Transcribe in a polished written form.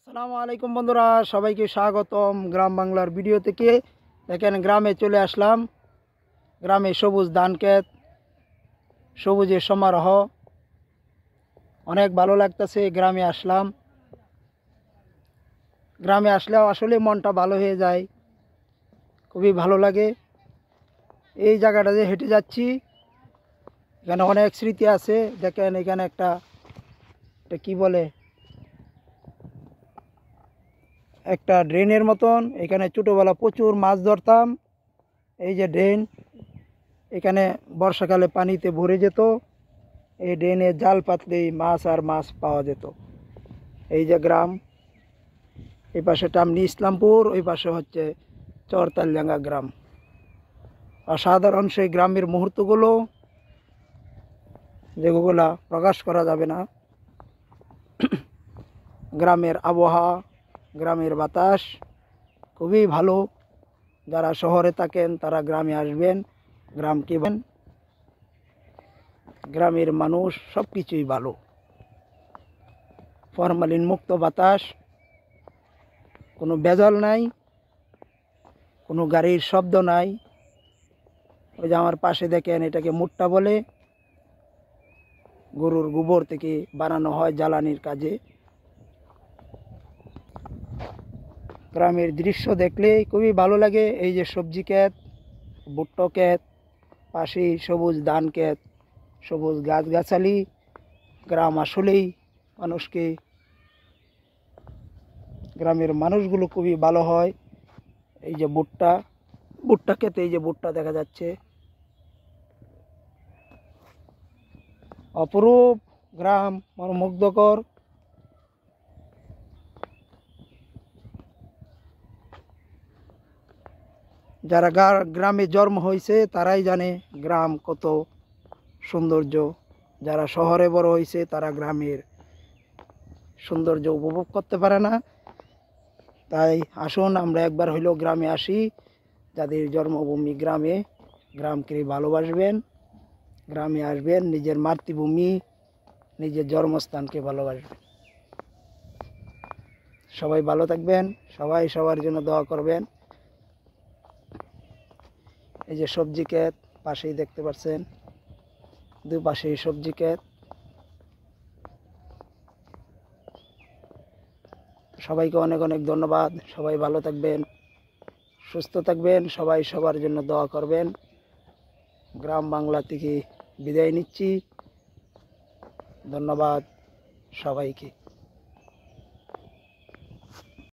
আসসালামু আলাইকুম বন্ধুরা, সবাইকে স্বাগতম গ্রাম বাংলার ভিডিও থেকে। দেখেন গ্রামে চলে আসলাম। গ্রামে সবুজ ধান ক্ষেত, সবুজের সমারোহ, অনেক ভালো লাগতেছে। গ্রামে আসলাম। গ্রামে আসলেও আসলে মনটা ভালো হয়ে যায়, খুবই ভালো লাগে। এই জায়গাটাতে হেঁটে যাচ্ছি, এখানে অনেক স্মৃতি আছে। দেখেন এখানে একটা কি বলে, একটা ড্রেনের মতন। এখানে ছোটোবেলা প্রচুর মাছ ধরতাম। এই যে ড্রেন, এখানে বর্ষাকালে পানিতে ভরে যেত। এই ড্রেনে জাল পাতলেই মাছ আর মাছ পাওয়া যেত। এই যে গ্রাম, এই পাশে টামনি ইসলামপুর, ওই পাশে হচ্ছে চরতালডাঙ্গা গ্রাম। অসাধারণ সেই গ্রামের মুহূর্তগুলো, যেগুলা প্রকাশ করা যাবে না। গ্রামের আবহাওয়া, গ্রামের বাতাস খুবই ভালো। যারা শহরে থাকেন তারা গ্রামে আসবেন। গ্রামকে গ্রামের মানুষ সব কিছুই ভালো। ফরমালিন মুক্ত বাতাস, কোনো ভেজাল নাই, কোনো গাড়ির শব্দ নাই। ওই যে আমার পাশে দেখেন, এটাকে মুট্টা বলে। গরুর গোবর থেকে বানানো হয় জ্বালানির কাজে। গ্রামের দৃশ্য দেখলে খুবই ভালো লাগে। এই যে সবজি ক্ষেত, ভুট্টো ক্ষেত, পাশেই সবুজ ধান ক্ষেত, সবুজ গাছগাছালি। গ্রাম আসলেই মানুষকে, গ্রামের মানুষগুলো খুবই ভালো হয়। এই যে ভুট্টা ক্ষেতে, এই যে ভুট্টা দেখা যাচ্ছে, অপরূপ গ্রাম, মনোমুগ্ধকর। যারা গ্রামে জন্ম হয়েছে তারাই জানে গ্রাম কত সৌন্দর্য। যারা শহরে বড় হয়েছে তারা গ্রামের সৌন্দর্য উপভোগ করতে পারে না। তাই আসুন আমরা একবার হইলেও গ্রামে আসি। যাদের জন্মভূমি গ্রামে, গ্রামকে ভালোবাসবেন, গ্রামে আসবেন, নিজের মাতৃভূমি, নিজের জন্মস্থানকে ভালোবাসবেন। সবাই ভালো থাকবেন, সবাই সবার জন্য দোয়া করবেন। এই যে সবজি ক্ষেত পাশেই দেখতে পাচ্ছেন, দুপাশেই সবজি ক্ষেত। সবাইকে অনেক অনেক ধন্যবাদ। সবাই ভালো থাকবেন, সুস্থ থাকবেন, সবাই সবার জন্য দোয়া করবেন। গ্রাম বাংলা থেকে বিদায় নিচ্ছি। ধন্যবাদ সবাইকে।